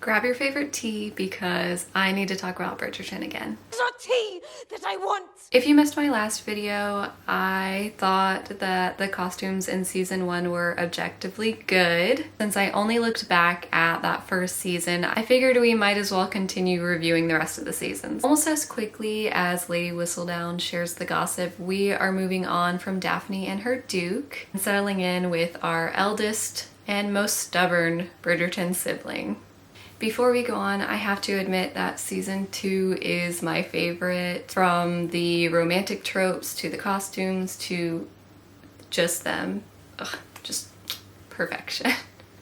Grab your favorite tea because I need to talk about Bridgerton again. It's not tea that I want! If you missed my last video, I thought that the costumes in season 1 were objectively good. Since I only looked back at that first season, I figured we might as well continue reviewing the rest of the seasons. Almost as quickly as Lady Whistledown shares the gossip, we are moving on from Daphne and her Duke and settling in with our eldest and most stubborn Bridgerton sibling. Before we go on, I have to admit that season 2 is my favorite, from the romantic tropes to the costumes to just them. Ugh, just perfection.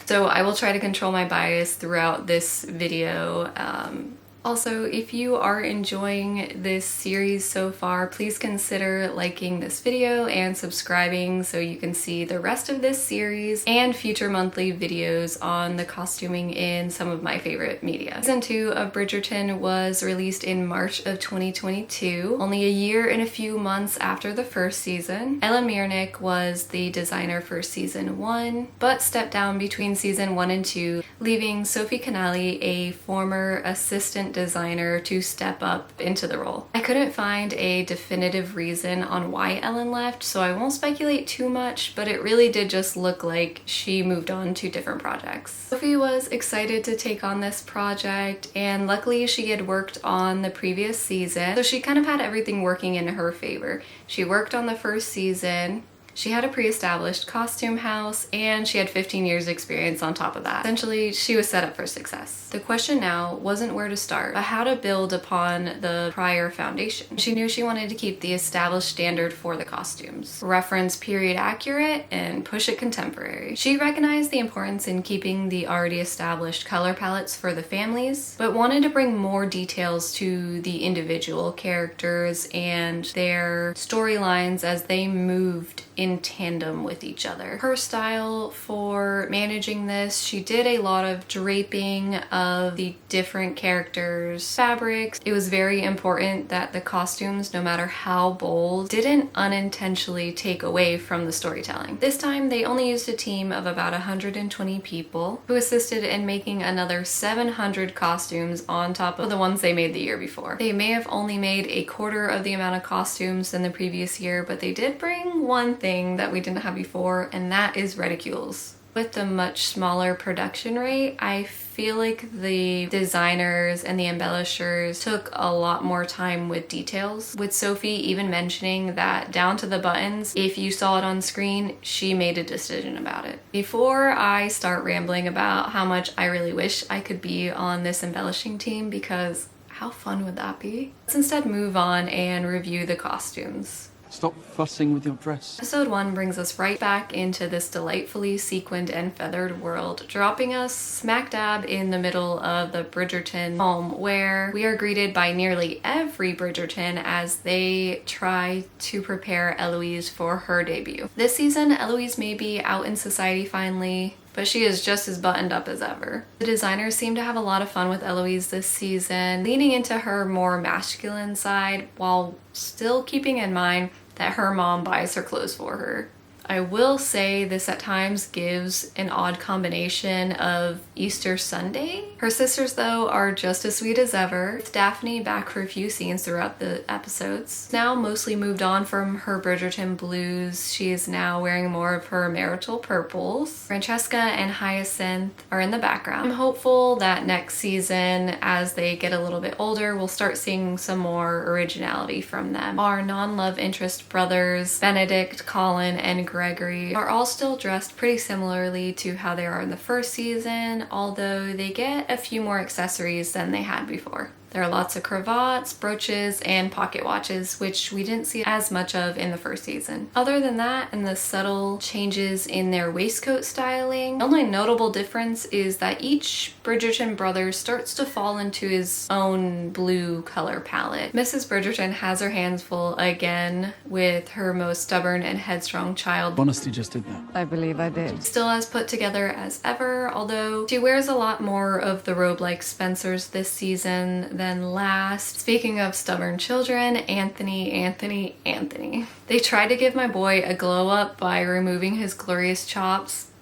So I will try to control my bias throughout this video. Also, if you are enjoying this series so far, please consider liking this video and subscribing so you can see the rest of this series and future monthly videos on the costuming in some of my favorite media. Season 2 of Bridgerton was released in March of 2022, only a year and a few months after the first season. Ellen Miernick was the designer for season 1, but stepped down between season 1 and 2, leaving Sophie Canali, a former assistant designer, to step up into the role. I couldn't find a definitive reason on why Ellen left, so I won't speculate too much, but it really did just look like she moved on to different projects. Sophie was excited to take on this project, and luckily she had worked on the previous season, so she kind of had everything working in her favor. She worked on the first season, she had a pre-established costume house, and she had 15 years experience on top of that. Essentially, she was set up for success. The question now wasn't where to start, but how to build upon the prior foundation. She knew she wanted to keep the established standard for the costumes, reference period accurate, and push it contemporary. She recognized the importance in keeping the already established color palettes for the families, but wanted to bring more details to the individual characters and their storylines as they moved in tandem with each other. Her style for managing this, she did a lot of draping of the different characters' fabrics. It was very important that the costumes, no matter how bold, didn't unintentionally take away from the storytelling. This time they only used a team of about 120 people who assisted in making another 700 costumes on top of the ones they made the year before. They may have only made a quarter of the amount of costumes than the previous year, but they did bring one thing that we didn't have before, and that is reticules. With the much smaller production rate, I feel like the designers and the embellishers took a lot more time with details, with Sophie even mentioning that down to the buttons, if you saw it on screen, she made a decision about it. Before I start rambling about how much I really wish I could be on this embellishing team, because how fun would that be? Let's instead move on and review the costumes. Stop fussing with your dress. Episode 1 brings us right back into this delightfully sequined and feathered world, dropping us smack dab in the middle of the Bridgerton home, where we are greeted by nearly every Bridgerton as they try to prepare Eloise for her debut. This season, Eloise may be out in society finally, but she is just as buttoned up as ever. The designers seem to have a lot of fun with Eloise this season, leaning into her more masculine side while still keeping in mind that her mom buys her clothes for her. I will say this at times gives an odd combination of Easter Sunday. Her sisters, though, are just as sweet as ever, with Daphne back for a few scenes throughout the episodes. Now mostly moved on from her Bridgerton blues, she is now wearing more of her marital purples. Francesca and Hyacinth are in the background. I'm hopeful that next season, as they get a little bit older, we'll start seeing some more originality from them. Our non-love interest brothers, Benedict, Colin, and Gregory, are all still dressed pretty similarly to how they are in the first season, although they get a few more accessories than they had before. There are lots of cravats, brooches, and pocket watches, which we didn't see as much of in the first season. Other than that, and the subtle changes in their waistcoat styling, the only notable difference is that each Bridgerton brother starts to fall into his own blue color palette. Mrs. Bridgerton has her hands full again with her most stubborn and headstrong child. Honestly, just did that. I believe I did. Still as put together as ever, although she wears a lot more of the robe like Spencer's this season than last. Speaking of stubborn children, Anthony. They tried to give my boy a glow up by removing his glorious chops.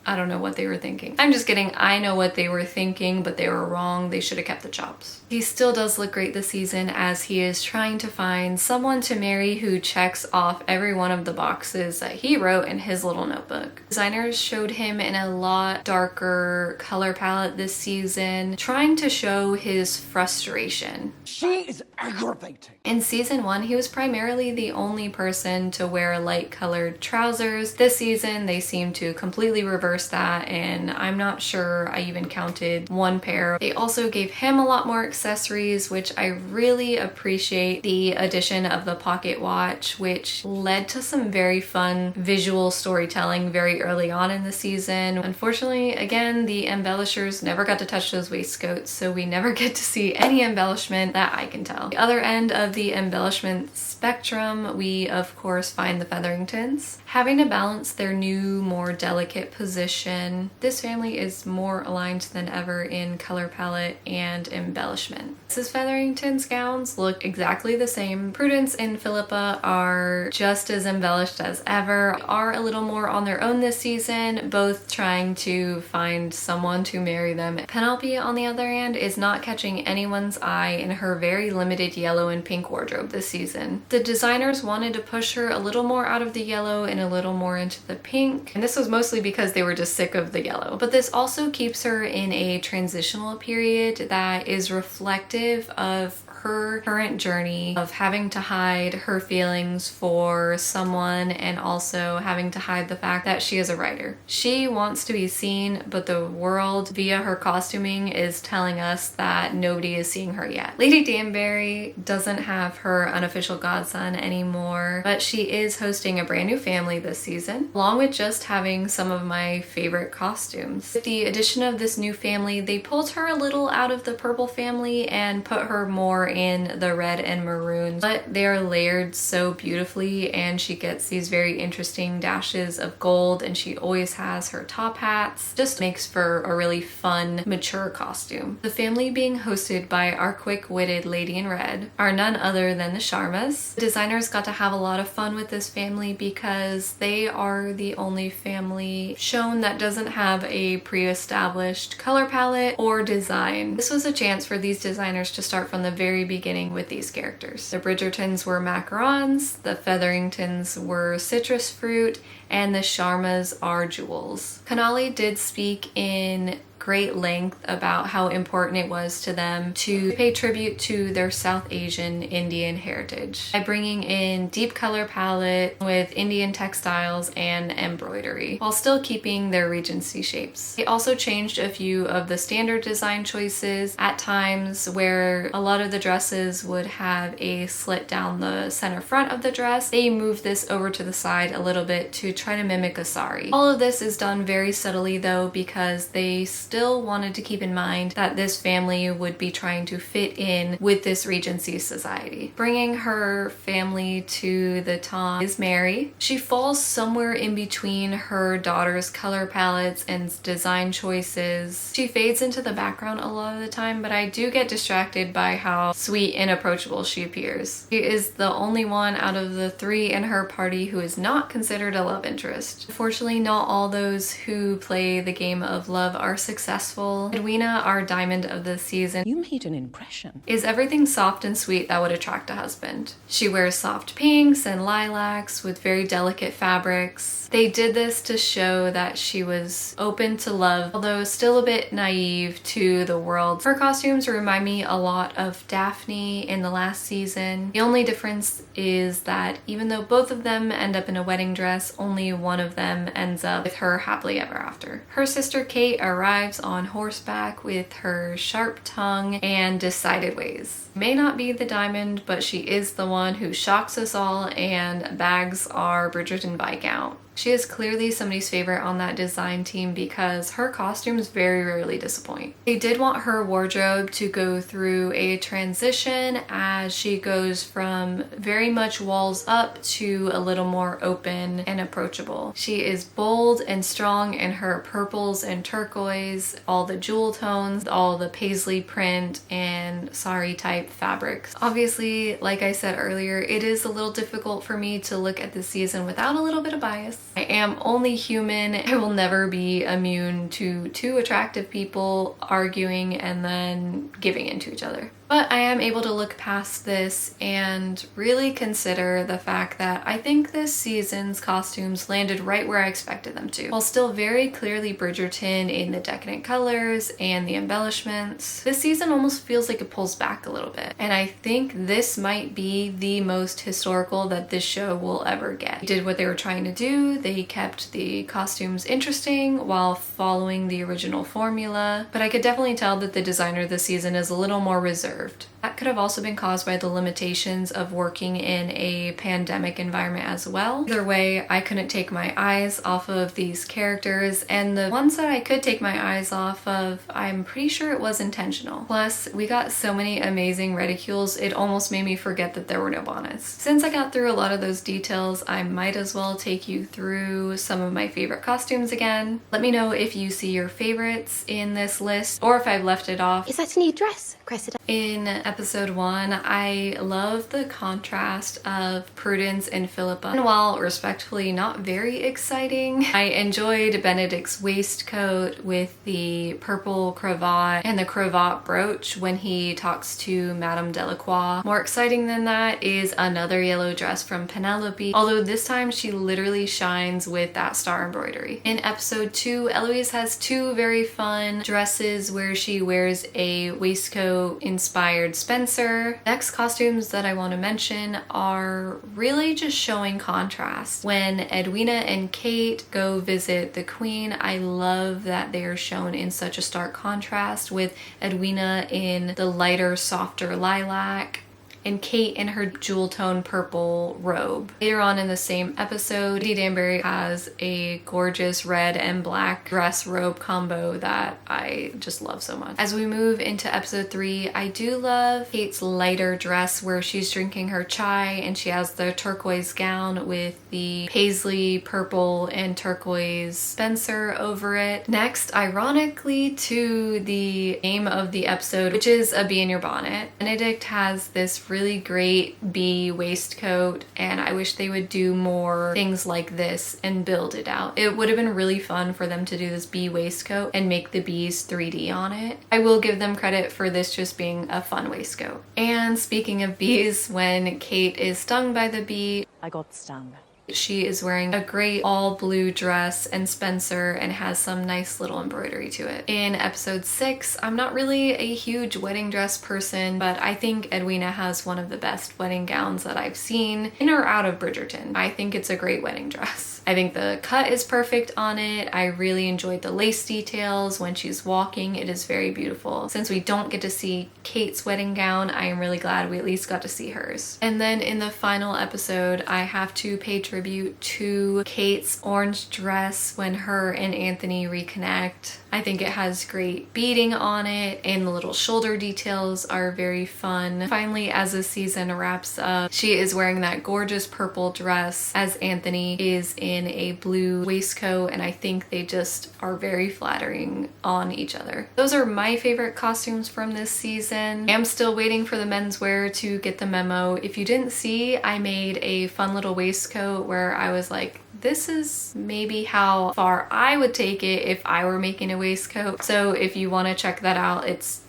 I don't know what they were thinking. I'm just kidding. I know what they were thinking, but they were wrong. They should have kept the chops. He still does look great this season as he is trying to find someone to marry who checks off every one of the boxes that he wrote in his little notebook. Designers showed him in a lot darker color palette this season, trying to show his frustration. She is aggravating. In season 1, he was primarily the only person to wear light colored trousers. This season, they seem to completely reverse that, and I'm not sure I even counted one pair. They also gave him a lot more accessories, which I really appreciate. The addition of the pocket watch, which led to some very fun visual storytelling very early on in the season. Unfortunately, again, the embellishers never got to touch those waistcoats, so we never get to see any embellishment that I can tell. The other end of the embellishment spectrum, we of course find the Featheringtons. Having to balance their new, more delicate position, this family is more aligned than ever in color palette and embellishment. Mrs. Featherington's gowns look exactly the same. Prudence and Philippa are just as embellished as ever, are a little more on their own this season, both trying to find someone to marry them. Penelope, on the other hand, is not catching anyone's eye in her very limited yellow and pink wardrobe this season. The designers wanted to push her a little more out of the yellow and a little more into the pink, and this was mostly because they were just sick of the yellow. But this also keeps her in a transitional period that is reflective of her current journey of having to hide her feelings for someone and also having to hide the fact that she is a writer. She wants to be seen, but the world via her costuming is telling us that nobody is seeing her yet. Lady Danbury doesn't have her unofficial godson anymore, but she is hosting a brand new family this season, along with just having some of my favorite costumes. With the addition of this new family, they pulled her a little out of the purple family and put her more in the red and maroon, but they are layered so beautifully, and she gets these very interesting dashes of gold, and she always has her top hats. Just makes for a really fun, mature costume. The family being hosted by our quick-witted lady in red are none other than the Sharmas. The designers got to have a lot of fun with this family because they are the only family shown that doesn't have a pre-established color palette or design. This was a chance for these designers to start from the very beginning with these characters. The Bridgertons were macarons, the Featheringtons were citrus fruit, and the Sharmas are jewels. Canali did speak in great length about how important it was to them to pay tribute to their South Asian Indian heritage by bringing in deep color palette with Indian textiles and embroidery while still keeping their Regency shapes. They also changed a few of the standard design choices at times where a lot of the dresses would have a slit down the center front of the dress. They moved this over to the side a little bit to try to mimic a sari. All of this is done very subtly though, because they still wanted to keep in mind that this family would be trying to fit in with this Regency society. Bringing her family to the tom is Mary. She falls somewhere in between her daughter's color palettes and design choices. She fades into the background a lot of the time, but I do get distracted by how sweet and approachable she appears. She is the only one out of the three in her party who is not considered a love interest. Unfortunately, not all those who play the game of love are successful. Edwina, our diamond of the season, You made an impression. is everything soft and sweet that would attract a husband. She wears soft pinks and lilacs with very delicate fabrics. They did this to show that she was open to love, although still a bit naive to the world. Her costumes remind me a lot of Daphne in the last season. The only difference is that even though both of them end up in a wedding dress, only one of them ends up with her happily ever after. Her sister Kate arrives on horseback with her sharp tongue and decided ways. May not be the diamond, but she is the one who shocks us all and bags our Bridgerton Viscount. She is clearly somebody's favorite on that design team because her costumes very rarely disappoint. They did want her wardrobe to go through a transition as she goes from very much walls up to a little more open and approachable. She is bold and strong in her purples and turquoise, all the jewel tones, all the paisley print and sari type fabrics. Obviously, like I said earlier, it is a little difficult for me to look at this season without a little bit of bias. I am only human. I will never be immune to two attractive people arguing and then giving in to each other. But I am able to look past this and really consider the fact that I think this season's costumes landed right where I expected them to. While still very clearly Bridgerton in the decadent colors and the embellishments, this season almost feels like it pulls back a little bit. And I think this might be the most historical that this show will ever get. They did what they were trying to do. They kept the costumes interesting while following the original formula. But I could definitely tell that the designer this season is a little more reserved. That could have also been caused by the limitations of working in a pandemic environment as well. Either way, I couldn't take my eyes off of these characters, and the ones that I could take my eyes off of, I'm pretty sure it was intentional. Plus, we got so many amazing reticules, it almost made me forget that there were no bonnets. Since I got through a lot of those details, I might as well take you through some of my favorite costumes again. Let me know if you see your favorites in this list, or if I've left it off. Is that a new dress, Cressida? In episode 1, I love the contrast of Prudence and Philippa. And while respectfully not very exciting, I enjoyed Benedict's waistcoat with the purple cravat and the cravat brooch when he talks to Madame Delacroix. More exciting than that is another yellow dress from Penelope, although this time she literally shines with that star embroidery. In episode 2, Eloise has two very fun dresses where she wears a waistcoat inspired Spencer. Next costumes that I want to mention are really just showing contrast. When Edwina and Kate go visit the Queen, I love that they are shown in such a stark contrast, with Edwina in the lighter, softer lilac and Kate in her jewel tone purple robe. Later on in the same episode, Lady Danbury has a gorgeous red and black dress robe combo that I just love so much. As we move into episode 3, I do love Kate's lighter dress where she's drinking her chai and she has the turquoise gown with the paisley purple and turquoise Spencer over it. Next, ironically, to the name of the episode, which is A Bee in Your Bonnet. Benedict has this really great bee waistcoat, and I wish they would do more things like this and build it out. It would have been really fun for them to do this bee waistcoat and make the bees 3D on it. I will give them credit for this just being a fun waistcoat. And speaking of bees, when Kate is stung by the bee, I got stung. she is wearing a great all blue dress and Spencer and has some nice little embroidery to it. In episode 6, I'm not really a huge wedding dress person, but I think Edwina has one of the best wedding gowns that I've seen in or out of Bridgerton. I think it's a great wedding dress. I think the cut is perfect on it. I really enjoyed the lace details when she's walking. It is very beautiful. Since we don't get to see Kate's wedding gown, I am really glad we at least got to see hers. And then in the final episode, I have to pay tribute to Kate's orange dress when her and Anthony reconnect. I think it has great beading on it and the little shoulder details are very fun. Finally, as the season wraps up, she is wearing that gorgeous purple dress as Anthony is in a blue waistcoat, and I think they just are very flattering on each other. Those are my favorite costumes from this season. I am still waiting for the menswear to get the memo. If you didn't see, I made a fun little waistcoat where I was like, this is maybe how far I would take it if I were making a waistcoat. So if you want to check that out, it's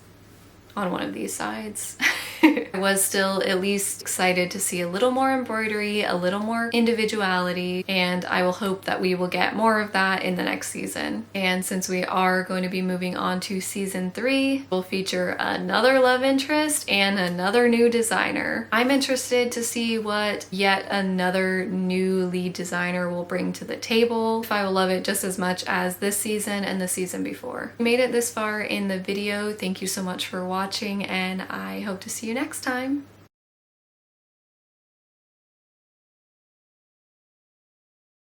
on one of these sides. I was still at least excited to see a little more embroidery, a little more individuality, and I will hope that we will get more of that in the next season. And since we are going to be moving on to season 3, we'll feature another love interest and another new designer. I'm interested to see what yet another new lead designer will bring to the table, if I will love it just as much as this season and the season before. If you made it this far in the video, thank you so much for watching, and I hope to see you next time.